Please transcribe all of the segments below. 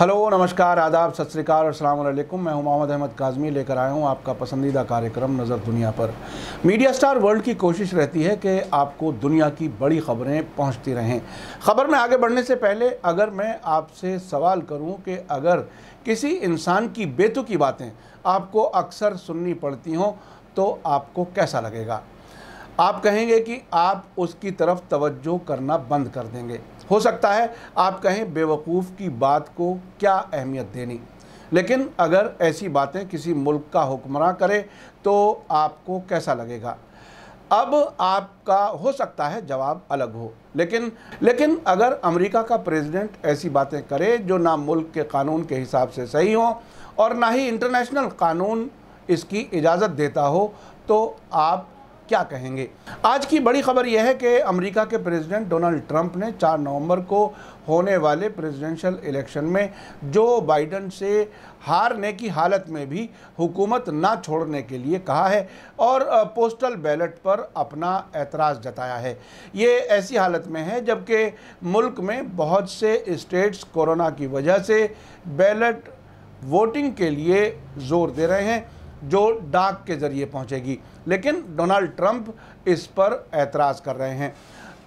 Hello, नमस्कार, आदाब, सत श्री अकाल और अस्सलाम वालेकुम। मैं हूं मोहम्मद अहमद काज़मी, लेकर आया हूं आपका पसंदीदा कार्यक्रम नज़र दुनिया पर। मीडिया स्टार वर्ल्ड की कोशिश रहती है कि आपको दुनिया की बड़ी खबरें पहुंचती रहें। खबर में आगे बढ़ने से पहले अगर मैं आपसे सवाल करूं कि अगर किसी इंसान की बेतुकी बातें आपको अक्सर सुननी पड़ती हों तो आपको कैसा लगेगा? आप कहेंगे कि आप उसकी तरफ तवज्जो करना बंद कर देंगे। हो सकता है आप कहें बेवकूफ़ की बात को क्या अहमियत देनी। लेकिन अगर ऐसी बातें किसी मुल्क का हुक्मरान करे तो आपको कैसा लगेगा? अब आपका हो सकता है जवाब अलग हो, लेकिन अगर अमेरिका का प्रेसिडेंट ऐसी बातें करे जो ना मुल्क के कानून के हिसाब से सही हो और ना ही इंटरनेशनल कानून इसकी इजाज़त देता हो, तो आप क्या कहेंगे? आज की बड़ी खबर यह है कि अमेरिका के प्रेसिडेंट डोनाल्ड ट्रंप ने 4 नवंबर को होने वाले प्रेसिडेंशियल इलेक्शन में जो बाइडेन से हारने की हालत में भी हुकूमत ना छोड़ने के लिए कहा है और पोस्टल बैलेट पर अपना एतराज़ जताया है। ये ऐसी हालत में है जबकि मुल्क में बहुत से स्टेट्स कोरोना की वजह से बैलेट वोटिंग के लिए ज़ोर दे रहे हैं जो डाक के ज़रिए पहुंचेगी, लेकिन डोनाल्ड ट्रंप इस पर एतराज़ कर रहे हैं।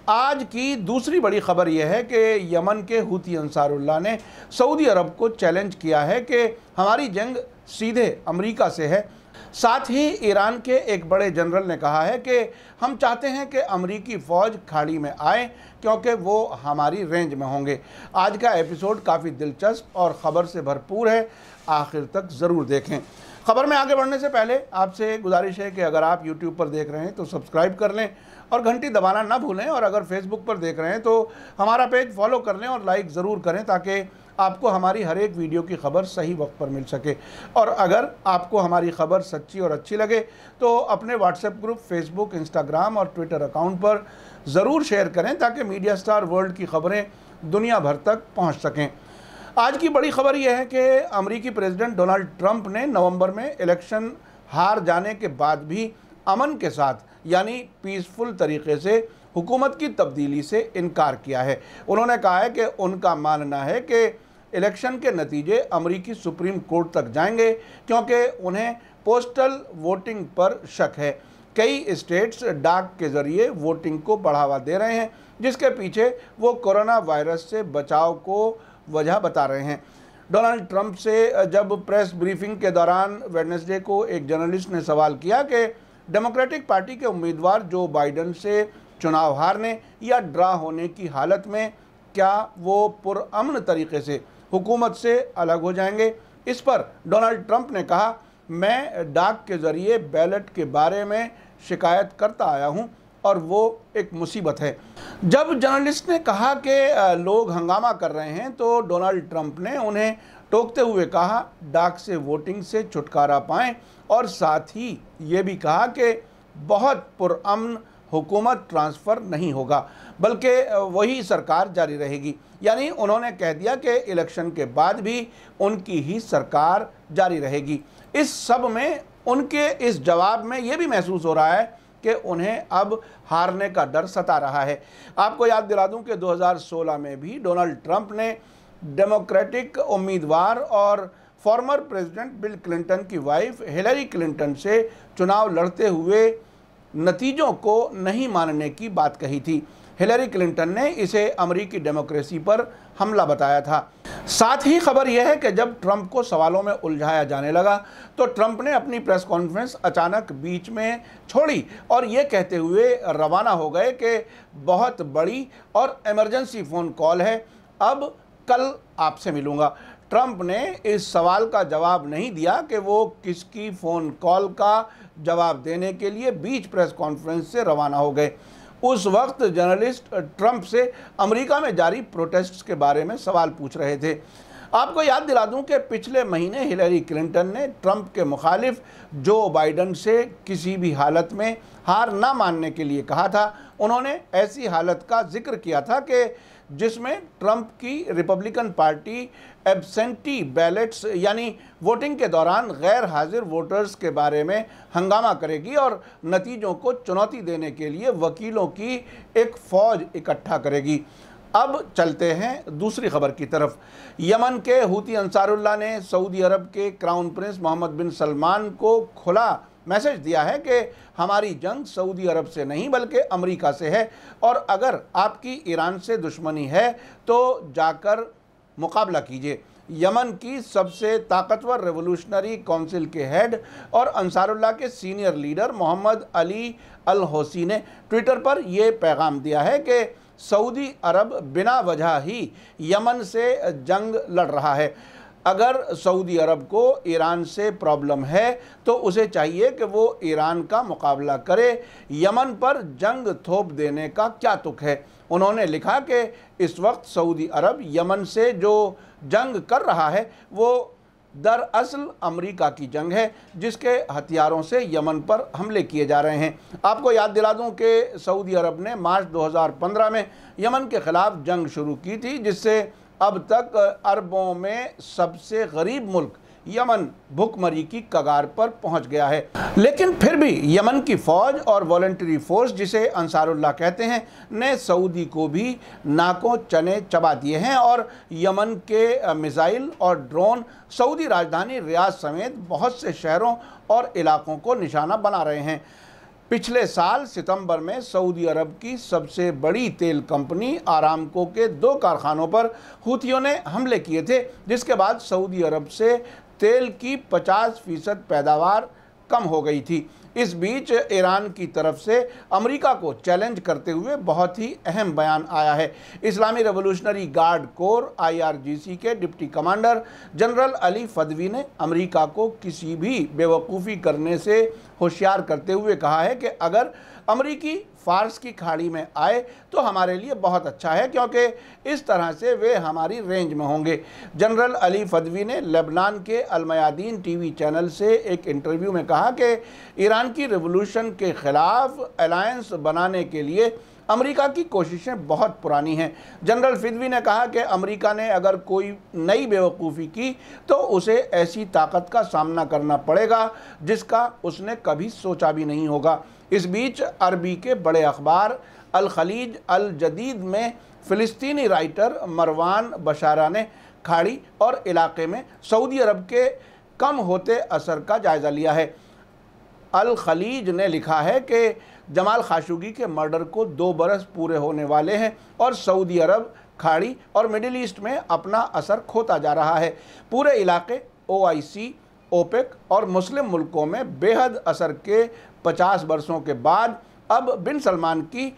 आज की दूसरी बड़ी खबर यह है कि यमन के हुती अंसारुल्लाह ने सऊदी अरब को चैलेंज किया है कि हमारी जंग सीधे अमेरिका से है। साथ ही ईरान के एक बड़े जनरल ने कहा है कि हम चाहते हैं कि अमेरिकी फ़ौज खाड़ी में आए क्योंकि वो हमारी रेंज में होंगे। आज का एपिसोड काफ़ी दिलचस्प और ख़बर से भरपूर है, आखिर तक ज़रूर देखें। खबर में आगे बढ़ने से पहले आपसे गुजारिश है कि अगर आप YouTube पर देख रहे हैं तो सब्सक्राइब कर लें और घंटी दबाना ना भूलें, और अगर फेसबुक पर देख रहे हैं तो हमारा पेज फॉलो कर लें और लाइक ज़रूर करें ताकि आपको हमारी हर एक वीडियो की खबर सही वक्त पर मिल सके। और अगर आपको हमारी खबर सच्ची और अच्छी लगे तो अपने व्हाट्सएप ग्रुप, फेसबुक, इंस्टाग्राम और ट्विटर अकाउंट पर ज़रूर शेयर करें ताकि मीडिया स्टार वर्ल्ड की खबरें दुनिया भर तक पहुँच सकें। आज की बड़ी खबर यह है कि अमेरिकी प्रेसिडेंट डोनाल्ड ट्रंप ने नवंबर में इलेक्शन हार जाने के बाद भी अमन के साथ यानी पीसफुल तरीके से हुकूमत की तब्दीली से इनकार किया है। उन्होंने कहा है कि उनका मानना है कि इलेक्शन के नतीजे अमेरिकी सुप्रीम कोर्ट तक जाएंगे क्योंकि उन्हें पोस्टल वोटिंग पर शक है। कई स्टेट्स डाक के ज़रिए वोटिंग को बढ़ावा दे रहे हैं जिसके पीछे वो कोरोना वायरस से बचाव को वजह बता रहे हैं। डोनाल्ड ट्रंप से जब प्रेस ब्रीफिंग के दौरान वेडनेसडे को एक जर्नलिस्ट ने सवाल किया कि डेमोक्रेटिक पार्टी के उम्मीदवार जो बाइडेन से चुनाव हारने या ड्रा होने की हालत में क्या वो पुरअमन तरीके से हुकूमत से अलग हो जाएंगे, इस पर डोनाल्ड ट्रंप ने कहा, मैं डाक के ज़रिए बैलेट के बारे में शिकायत करता आया हूँ और वो एक मुसीबत है। जब जर्नलिस्ट ने कहा कि लोग हंगामा कर रहे हैं तो डोनाल्ड ट्रंप ने उन्हें टोकते हुए कहा डाक से वोटिंग से छुटकारा पाएं और साथ ही ये भी कहा कि बहुत पुरअमन हुकूमत ट्रांसफ़र नहीं होगा बल्कि वही सरकार जारी रहेगी। यानी उन्होंने कह दिया कि इलेक्शन के बाद भी उनकी ही सरकार जारी रहेगी। इस सब में उनके इस जवाब में ये भी महसूस हो रहा है कि उन्हें अब हारने का डर सता रहा है। आपको याद दिला दूं कि 2016 में भी डोनाल्ड ट्रंप ने डेमोक्रेटिक उम्मीदवार और फॉर्मर प्रेसिडेंट बिल क्लिंटन की वाइफ हिलरी क्लिंटन से चुनाव लड़ते हुए नतीजों को नहीं मानने की बात कही थी। हिलरी क्लिंटन ने इसे अमेरिकी डेमोक्रेसी पर हमला बताया था। साथ ही खबर यह है कि जब ट्रंप को सवालों में उलझाया जाने लगा तो ट्रंप ने अपनी प्रेस कॉन्फ्रेंस अचानक बीच में छोड़ी और ये कहते हुए रवाना हो गए कि बहुत बड़ी और इमरजेंसी फ़ोन कॉल है, अब कल आपसे मिलूँगा। ट्रंप ने इस सवाल का जवाब नहीं दिया कि वो किसकी फ़ोन कॉल का जवाब देने के लिए बीच प्रेस कॉन्फ्रेंस से रवाना हो गए। उस वक्त जर्नलिस्ट ट्रंप से अमेरिका में जारी प्रोटेस्ट्स के बारे में सवाल पूछ रहे थे। आपको याद दिला दूं कि पिछले महीने हिलरी क्लिंटन ने ट्रंप के मुखालिफ जो बाइडेन से किसी भी हालत में हार ना मानने के लिए कहा था। उन्होंने ऐसी हालत का जिक्र किया था कि जिसमें ट्रंप की रिपब्लिकन पार्टी एब्सेंटी बैलेट्स यानी वोटिंग के दौरान गैर हाजिर वोटर्स के बारे में हंगामा करेगी और नतीजों को चुनौती देने के लिए वकीलों की एक फ़ौज इकट्ठा करेगी। अब चलते हैं दूसरी खबर की तरफ। यमन के हूती अंसारुल्लाह ने सऊदी अरब के क्राउन प्रिंस मोहम्मद बिन सलमान को खुला मैसेज दिया है कि हमारी जंग सऊदी अरब से नहीं बल्कि अमेरिका से है, और अगर आपकी ईरान से दुश्मनी है तो जाकर मुकाबला कीजिए। यमन की सबसे ताकतवर रेवोल्यूशनरी काउंसिल के हेड और अंसारुल्लाह के सीनियर लीडर मोहम्मद अली अल हौसी ने ट्विटर पर यह पैगाम दिया है कि सऊदी अरब बिना वजह ही यमन से जंग लड़ रहा है। अगर सऊदी अरब को ईरान से प्रॉब्लम है तो उसे चाहिए कि वो ईरान का मुकाबला करे, यमन पर जंग थोप देने का क्या तुक है। उन्होंने लिखा कि इस वक्त सऊदी अरब यमन से जो जंग कर रहा है वो दरअसल अमेरिका की जंग है, जिसके हथियारों से यमन पर हमले किए जा रहे हैं। आपको याद दिला दूं कि सऊदी अरब ने मार्च 2015 में यमन के ख़िलाफ़ जंग शुरू की थी, जिससे अब तक अरबों में सबसे गरीब मुल्क यमन भुखमरी की कगार पर पहुंच गया है। लेकिन फिर भी यमन की फ़ौज और वॉलंटरी फोर्स, जिसे अंसारुल्लाह कहते हैं, ने सऊदी को भी नाकों चने चबा दिए हैं और यमन के मिसाइल और ड्रोन सऊदी राजधानी रियाद समेत बहुत से शहरों और इलाकों को निशाना बना रहे हैं। पिछले साल सितंबर में सऊदी अरब की सबसे बड़ी तेल कंपनी आरामको के 2 कारखानों पर हूथियों ने हमले किए थे, जिसके बाद सऊदी अरब से तेल की 50% पैदावार कम हो गई थी। इस बीच ईरान की तरफ से अमेरिका को चैलेंज करते हुए बहुत ही अहम बयान आया है। इस्लामी रेवोल्यूशनरी गार्ड कोर IRGC के डिप्टी कमांडर जनरल अली फदवी ने अमेरिका को किसी भी बेवकूफ़ी करने से होशियार करते हुए कहा है कि अगर अमेरिकी फ़ार्स की खाड़ी में आए तो हमारे लिए बहुत अच्छा है, क्योंकि इस तरह से वे हमारी रेंज में होंगे। जनरल अली फदवी ने लेबनान के अलमयादीन टीवी चैनल से एक इंटरव्यू में कहा कि ईरान की रिवॉल्यूशन के ख़िलाफ़ अलायंस बनाने के लिए अमेरिका की कोशिशें बहुत पुरानी हैं। जनरल फदवी ने कहा कि अमेरिका ने अगर कोई नई बेवकूफ़ी की तो उसे ऐसी ताकत का सामना करना पड़ेगा जिसका उसने कभी सोचा भी नहीं होगा। इस बीच अरबी के बड़े अखबार अल खलीज अल जदीद में फ़िलिस्तीनी राइटर मरवान बशारा ने खाड़ी और इलाके में सऊदी अरब के कम होते असर का जायज़ा लिया है। अल खलीज ने लिखा है कि जमाल खाशोगी के मर्डर को 2 बरस पूरे होने वाले हैं और सऊदी अरब खाड़ी और मिडिल ईस्ट में अपना असर खोता जा रहा है। पूरे इलाके OIC, OPEC और मुस्लिम मुल्कों में बेहद असर के 50 वर्षों के बाद अब बिन सलमान की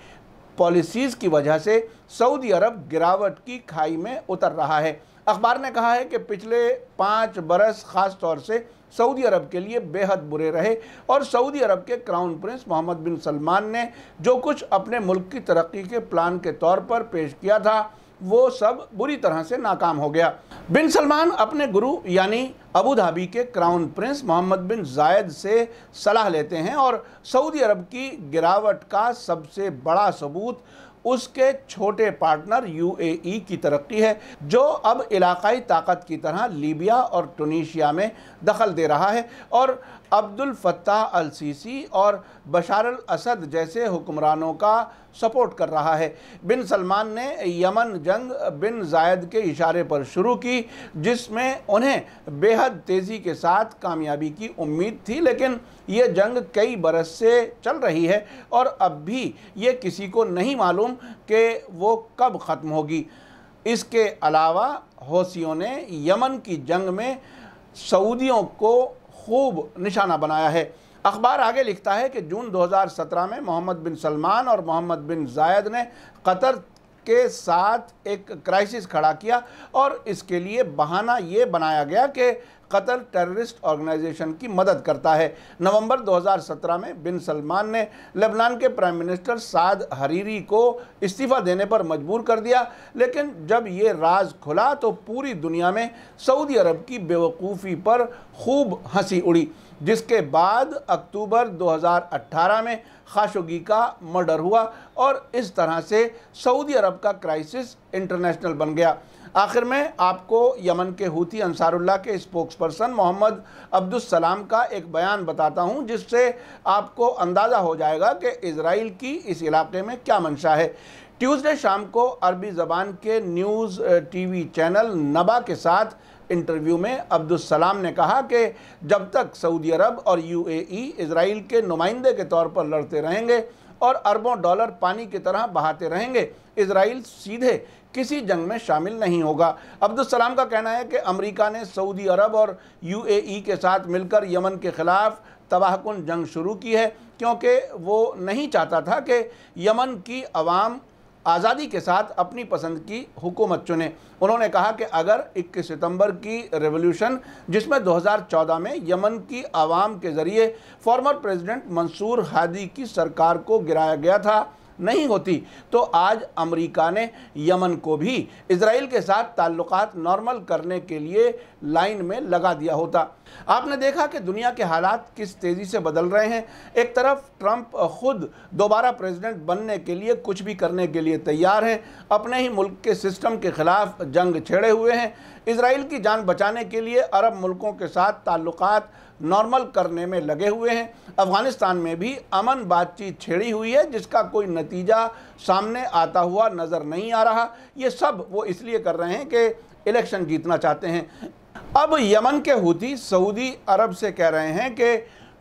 पॉलिसीज़ की वजह से सऊदी अरब गिरावट की खाई में उतर रहा है। अखबार ने कहा है कि पिछले 5 बरस ख़ास तौर से सऊदी अरब के लिए बेहद बुरे रहे और सऊदी अरब के क्राउन प्रिंस मोहम्मद बिन सलमान ने जो कुछ अपने मुल्क की तरक्की के प्लान के तौर पर पेश किया था वो सब बुरी तरह से नाकाम हो गया। बिन सलमान अपने गुरु यानी अबू धाबी के क्राउन प्रिंस मोहम्मद बिन जायद से सलाह लेते हैं और सऊदी अरब की गिरावट का सबसे बड़ा सबूत उसके छोटे पार्टनर UAE की तरक्की है, जो अब इलाकाई ताकत की तरह लीबिया और टूनीशिया में दखल दे रहा है और अब्दुल फत्ताह अल सीसी और बशार अल असद जैसे हुक्मरानों का सपोर्ट कर रहा है। बिन सलमान ने यमन जंग बिन जायद के इशारे पर शुरू की, जिसमें उन्हें बेहद तेज़ी के साथ कामयाबी की उम्मीद थी, लेकिन ये जंग कई बरस से चल रही है और अब भी ये किसी को नहीं मालूम कि वो कब ख़त्म होगी। इसके अलावा हौसियों ने यमन की जंग में सऊदियों को खूब निशाना बनाया है। अखबार आगे लिखता है कि जून 2017 में मोहम्मद बिन सलमान और मोहम्मद बिन जायद ने कतर के साथ एक क्राइसिस खड़ा किया और इसके लिए बहाना ये बनाया गया कि कतर टेररिस्ट ऑर्गेनाइजेशन की मदद करता है। नवंबर 2017 में बिन सलमान ने लेबनान के प्राइम मिनिस्टर साद हरीरी को इस्तीफ़ा देने पर मजबूर कर दिया, लेकिन जब ये राज खुला तो पूरी दुनिया में सऊदी अरब की बेवकूफ़ी पर खूब हंसी उड़ी, जिसके बाद अक्टूबर 2018 में खाशोगी का मर्डर हुआ और इस तरह से सऊदी अरब का क्राइसिस इंटरनेशनल बन गया। आखिर में आपको यमन के हूती अंसारुल्लाह के स्पोक्सपर्सन मोहम्मद अब्दुस्सलाम का एक बयान बताता हूं, जिससे आपको अंदाज़ा हो जाएगा कि इजराइल की इस इलाके में क्या मंशा है। ट्यूसडे शाम को अरबी ज़बान के न्यूज़ टीवी चैनल नबा के साथ इंटरव्यू में अब्दुल सलाम ने कहा कि जब तक सऊदी अरब और यूएई इजराइल के नुमाइंदे के तौर पर लड़ते रहेंगे और अरबों डॉलर पानी की तरह बहाते रहेंगे, इजराइल सीधे किसी जंग में शामिल नहीं होगा। अब्दुल सलाम का कहना है कि अमेरिका ने सऊदी अरब और यूएई के साथ मिलकर यमन के खिलाफ तबाहकुन जंग शुरू की है, क्योंकि वो नहीं चाहता था कि यमन की अवाम आज़ादी के साथ अपनी पसंद की हुकूमत चुने। उन्होंने कहा कि अगर 21 सितंबर की रेवोल्यूशन, जिसमें 2014 में यमन की आवाम के ज़रिए फॉर्मर प्रेसिडेंट मंसूर हादी की सरकार को गिराया गया था, नहीं होती तो आज अमेरिका ने यमन को भी इजराइल के साथ ताल्लुकात नॉर्मल करने के लिए लाइन में लगा दिया होता। आपने देखा कि दुनिया के हालात किस तेज़ी से बदल रहे हैं। एक तरफ ट्रंप खुद दोबारा प्रेसिडेंट बनने के लिए कुछ भी करने के लिए तैयार हैं, अपने ही मुल्क के सिस्टम के ख़िलाफ़ जंग छेड़े हुए हैं। इजराइल की जान बचाने के लिए अरब मुल्कों के साथ ताल्लुकात नॉर्मल करने में लगे हुए हैं। अफ़गानिस्तान में भी अमन बातचीत छेड़ी हुई है, जिसका कोई नतीजा सामने आता हुआ नज़र नहीं आ रहा। ये सब वो इसलिए कर रहे हैं कि इलेक्शन जीतना चाहते हैं। अब यमन के हूती सऊदी अरब से कह रहे हैं कि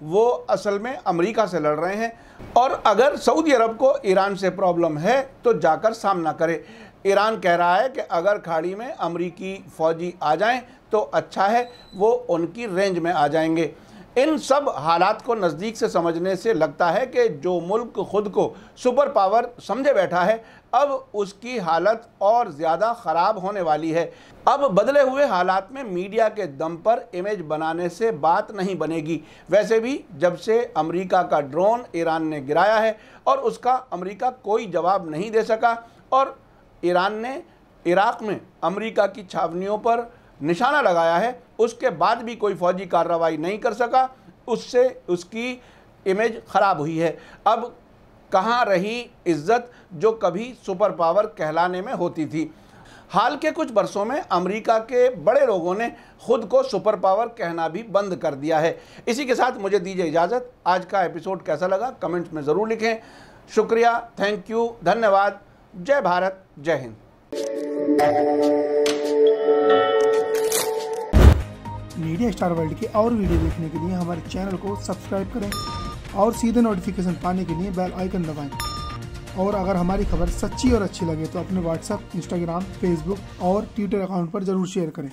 वो असल में अमेरिका से लड़ रहे हैं और अगर सऊदी अरब को ईरान से प्रॉब्लम है तो जाकर सामना करे। ईरान कह रहा है कि अगर खाड़ी में अमरीकी फ़ौजी आ जाएं तो अच्छा है, वो उनकी रेंज में आ जाएंगे। इन सब हालात को नज़दीक से समझने से लगता है कि जो मुल्क खुद को सुपर पावर समझे बैठा है, अब उसकी हालत और ज़्यादा ख़राब होने वाली है। अब बदले हुए हालात में मीडिया के दम पर इमेज बनाने से बात नहीं बनेगी। वैसे भी जब से अमेरिका का ड्रोन ईरान ने गिराया है और उसका अमेरिका कोई जवाब नहीं दे सका और ईरान ने इराक़ में अमेरिका की छावनियों पर निशाना लगाया है, उसके बाद भी कोई फ़ौजी कार्रवाई नहीं कर सका, उससे उसकी इमेज ख़राब हुई है। अब कहाँ रही इज़्ज़त जो कभी सुपर पावर कहलाने में होती थी। हाल के कुछ बरसों में अमेरिका के बड़े लोगों ने खुद को सुपर पावर कहना भी बंद कर दिया है। इसी के साथ मुझे दीजिए इजाज़त। आज का एपिसोड कैसा लगा कमेंट्स में ज़रूर लिखें। शुक्रिया, थैंक यू, धन्यवाद। जय भारत, जय हिंद। मीडिया स्टार वर्ल्ड के और वीडियो देखने के लिए हमारे चैनल को सब्सक्राइब करें और सीधे नोटिफिकेशन पाने के लिए बेल आइकन दबाएं। और अगर हमारी खबर सच्ची और अच्छी लगे तो अपने व्हाट्सएप, इंस्टाग्राम, फेसबुक और ट्विटर अकाउंट पर ज़रूर शेयर करें।